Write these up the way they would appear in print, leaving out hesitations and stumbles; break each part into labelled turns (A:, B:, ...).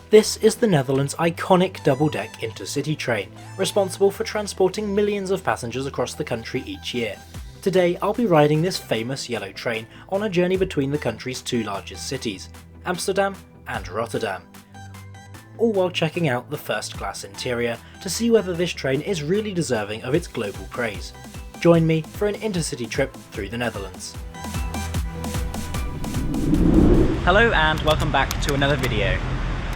A: This is the Netherlands' iconic double-deck intercity train, responsible for transporting millions of passengers across the country each year. Today I'll be riding this famous yellow train on a journey between the country's two largest cities, Amsterdam and Rotterdam, all while checking out the first-class interior to see whether this train is really deserving of its global praise. Join me for an intercity trip through the Netherlands.
B: Hello and welcome back to another video.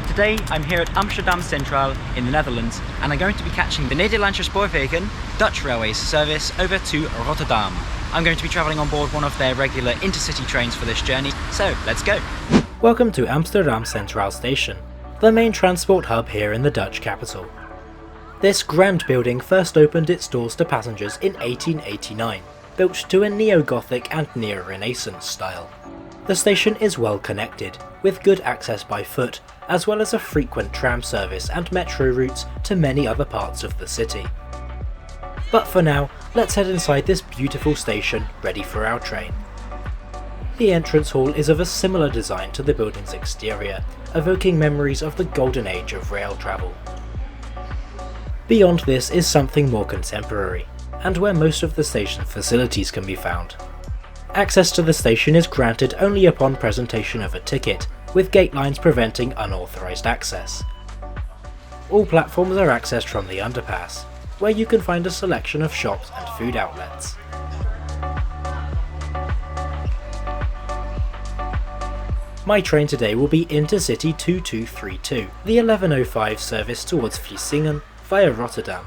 B: Today I'm here at Amsterdam Centraal in the Netherlands and I'm going to be catching the Nederlandse Spoorwegen Dutch Railways service over to Rotterdam. I'm going to be travelling on board one of their regular intercity trains for this journey, so let's go!
A: Welcome to Amsterdam Centraal Station, the main transport hub here in the Dutch capital. This grand building first opened its doors to passengers in 1889, built to a neo-Gothic and neo-Renaissance style. The station is well connected, with good access by foot, as well as a frequent tram service and metro routes to many other parts of the city. But for now, let's head inside this beautiful station ready for our train. The entrance hall is of a similar design to the building's exterior, evoking memories of the golden age of rail travel. Beyond this is something more contemporary, and where most of the station's facilities can be found. Access to the station is granted only upon presentation of a ticket, with gate lines preventing unauthorised access. All platforms are accessed from the underpass, where you can find a selection of shops and food outlets. My train today will be Intercity 2232, the 11:05 service towards Vlissingen via Rotterdam.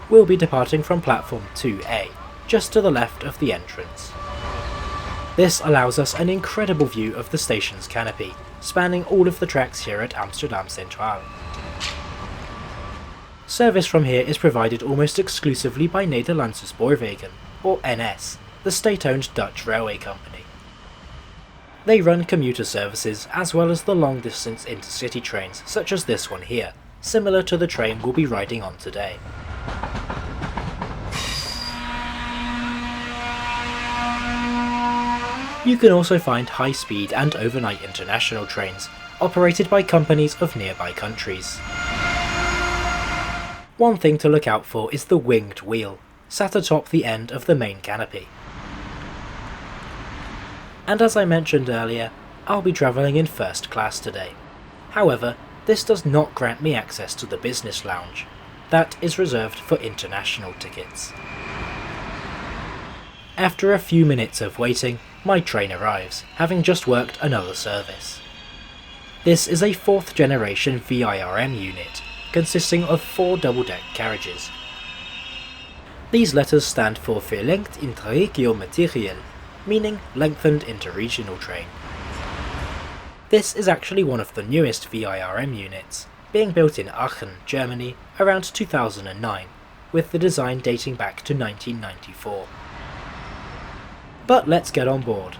A: We'll be departing from platform 2A, just to the left of the entrance. This allows us an incredible view of the station's canopy, spanning all of the tracks here at Amsterdam Centraal. Service from here is provided almost exclusively by Nederlandse Spoorwegen, or NS, the state-owned Dutch railway company. They run commuter services as well as the long-distance intercity trains such as this one here, similar to the train we'll be riding on today. You can also find high-speed and overnight international trains, operated by companies of nearby countries. One thing to look out for is the winged wheel, sat atop the end of the main canopy. And as I mentioned earlier, I'll be travelling in first class today. However, this does not grant me access to the business lounge. That is reserved for international tickets. After a few minutes of waiting, my train arrives, having just worked another service. This is a 4th generation VIRM unit, consisting of 4 double-deck carriages. These letters stand for Verlengd Interregio-Materieel, meaning lengthened interregional train. This is actually one of the newest VIRM units, being built in Aachen, Germany around 2009, with the design dating back to 1994. But let's get on board.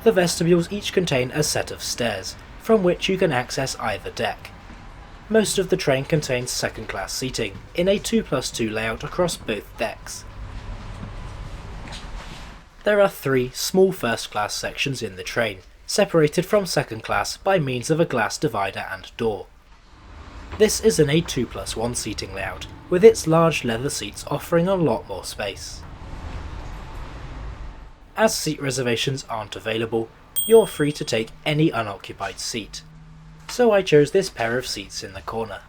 A: The vestibules each contain a set of stairs, from which you can access either deck. Most of the train contains second-class seating, in a 2+2 layout across both decks. There are 3 small first-class sections in the train, separated from second class by means of a glass divider and door. This is in a 2+1 seating layout, with its large leather seats offering a lot more space. As seat reservations aren't available, you're free to take any unoccupied seat, so I chose this pair of seats in the corner.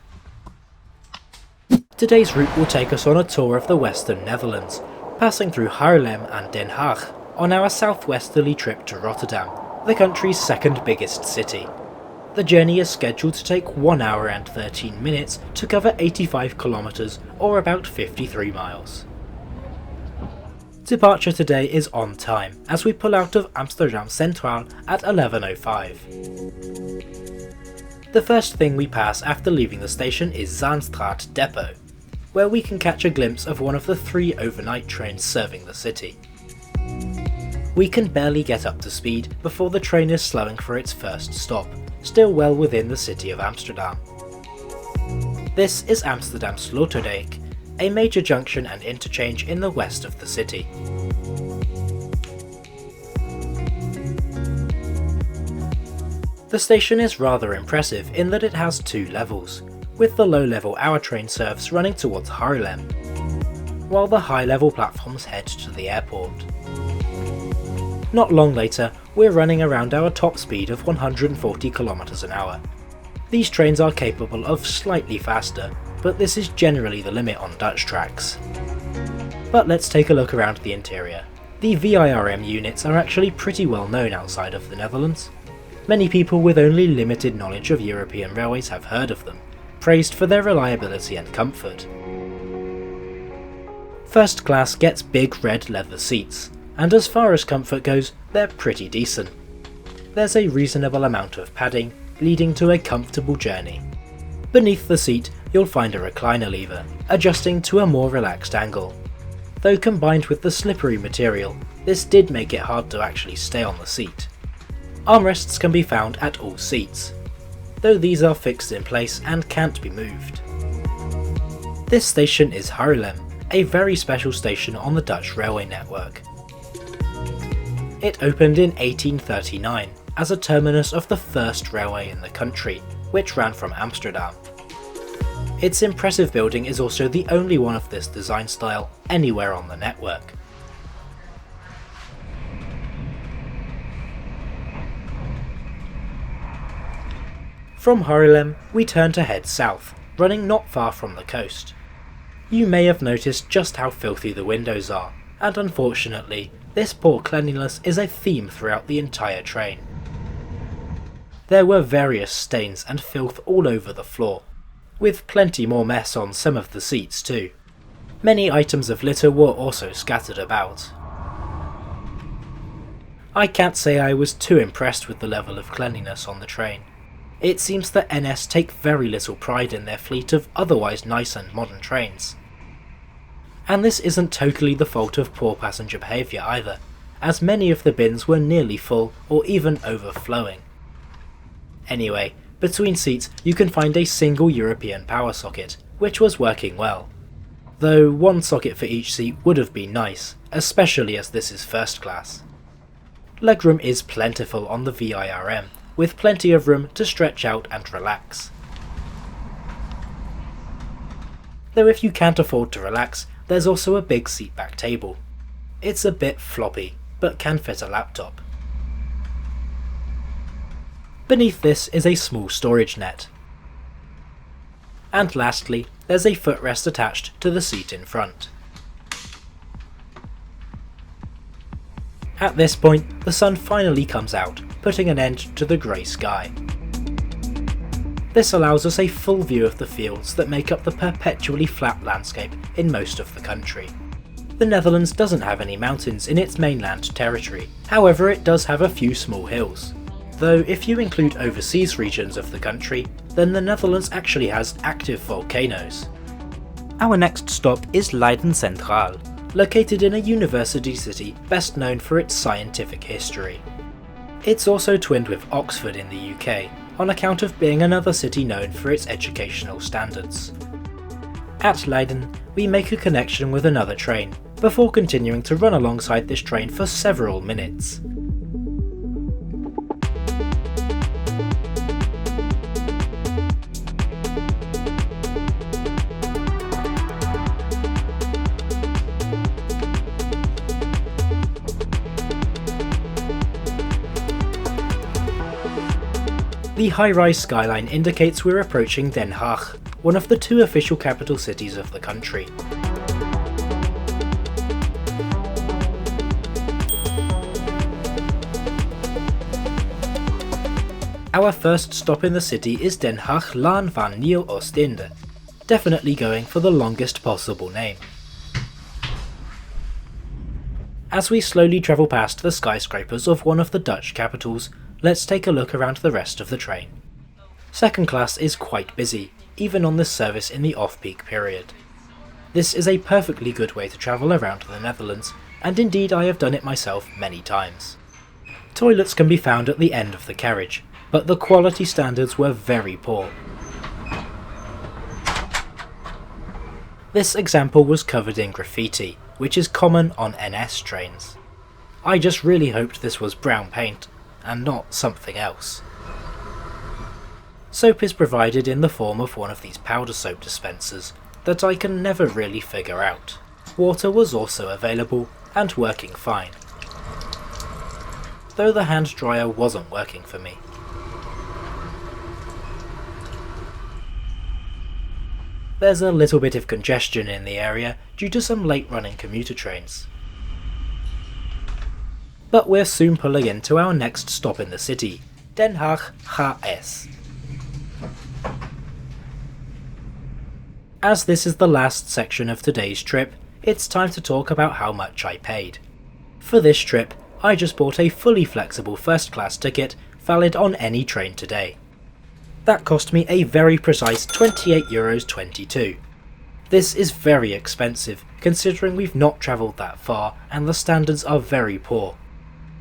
A: Today's route will take us on a tour of the Western Netherlands, passing through Haarlem and Den Haag on our southwesterly trip to Rotterdam, the country's second biggest city. The journey is scheduled to take 1 hour and 13 minutes to cover 85 kilometres or about 53 miles. Departure today is on time as we pull out of Amsterdam Centraal at 11:05. The first thing we pass after leaving the station is Zaanstraat Depot, where we can catch a glimpse of one of the 3 overnight trains serving the city. We can barely get up to speed before the train is slowing for its first stop, still well within the city of Amsterdam. This is Amsterdam Sloterdijk, a major junction and interchange in the west of the city. The station is rather impressive in that it has two levels, with the low-level hour train serves running towards Haarlem, while the high-level platforms head to the airport. Not long later, we're running around our top speed of 140 km an hour. These trains are capable of slightly faster, but this is generally the limit on Dutch tracks. But let's take a look around the interior. The VIRM units are actually pretty well known outside of the Netherlands. Many people with only limited knowledge of European railways have heard of them, praised for their reliability and comfort. First class gets big red leather seats, and as far as comfort goes, they're pretty decent. There's a reasonable amount of padding, leading to a comfortable journey. Beneath the seat, you'll find a recliner lever, adjusting to a more relaxed angle. Though combined with the slippery material, this did make it hard to actually stay on the seat. Armrests can be found at all seats, though these are fixed in place and can't be moved. This station is Haarlem, a very special station on the Dutch railway network. It opened in 1839 as a terminus of the first railway in the country, which ran from Amsterdam. Its impressive building is also the only one of this design style anywhere on the network. From Haarlem, we turn to head south, running not far from the coast. You may have noticed just how filthy the windows are, and unfortunately, this poor cleanliness is a theme throughout the entire train. There were various stains and filth all over the floor, with plenty more mess on some of the seats too. Many items of litter were also scattered about. I can't say I was too impressed with the level of cleanliness on the train. It seems that NS take very little pride in their fleet of otherwise nice and modern trains. And this isn't totally the fault of poor passenger behaviour either, as many of the bins were nearly full or even overflowing. Anyway, between seats you can find a single European power socket, which was working well. Though one socket for each seat would have been nice, especially as this is first class. Legroom is plentiful on the VIRM, with plenty of room to stretch out and relax. Though if you can't afford to relax, there's also a big seatback table. It's a bit floppy, but can fit a laptop. Beneath this is a small storage net. And lastly, there's a footrest attached to the seat in front. At this point, the sun finally comes out, putting an end to the grey sky. This allows us a full view of the fields that make up the perpetually flat landscape in most of the country. The Netherlands doesn't have any mountains in its mainland territory, however it does have a few small hills. Though if you include overseas regions of the country, then the Netherlands actually has active volcanoes. Our next stop is Leiden Centraal, located in a university city best known for its scientific history. It's also twinned with Oxford in the UK, on account of being another city known for its educational standards. At Leiden, we make a connection with another train, before continuing to run alongside this train for several minutes. The high-rise skyline indicates we're approaching Den Haag, one of the two official capital cities of the country. Our first stop in the city is Den Haag Laan van Nieuw Oostende, definitely going for the longest possible name. As we slowly travel past the skyscrapers of one of the Dutch capitals, let's take a look around the rest of the train. Second class is quite busy, even on this service in the off-peak period. This is a perfectly good way to travel around the Netherlands, and indeed I have done it myself many times. Toilets can be found at the end of the carriage, but the quality standards were very poor. This example was covered in graffiti, which is common on NS trains. I just really hoped this was brown paint, and not something else. Soap is provided in the form of one of these powder soap dispensers that I can never really figure out. Water was also available and working fine, though the hand dryer wasn't working for me. There's a little bit of congestion in the area due to some late running commuter trains. But we're soon pulling into our next stop in the city, Den Haag HS. As this is the last section of today's trip, it's time to talk about how much I paid. For this trip, I just bought a fully flexible first class ticket valid on any train today. That cost me a very precise €28.22. This is very expensive considering we've not travelled that far and the standards are very poor.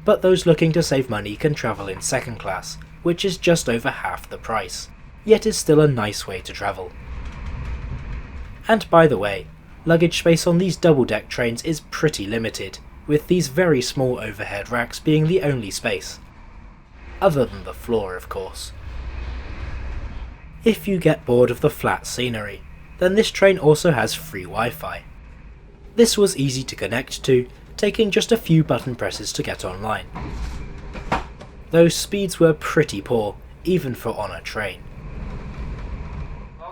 A: But those looking to save money can travel in second class, which is just over half the price, yet is still a nice way to travel. And by the way, luggage space on these double-deck trains is pretty limited, with these very small overhead racks being the only space. Other than the floor, of course. If you get bored of the flat scenery, then this train also has free Wi-Fi. This was easy to connect to, taking just a few button presses to get online. Those speeds were pretty poor, even for on a train.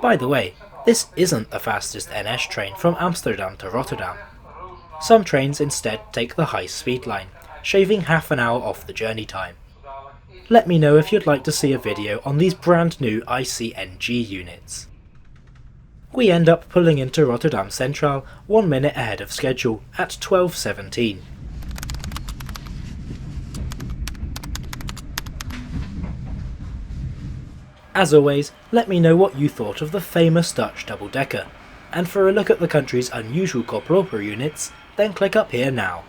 A: By the way, this isn't the fastest NS train from Amsterdam to Rotterdam. Some trains instead take the high-speed line, shaving half an hour off the journey time. Let me know if you'd like to see a video on these brand new ICNG units. We end up pulling into Rotterdam Centraal 1 minute ahead of schedule at 12:17. As always, let me know what you thought of the famous Dutch double-decker, and for a look at the country's unusual corporal per units, then click up here now.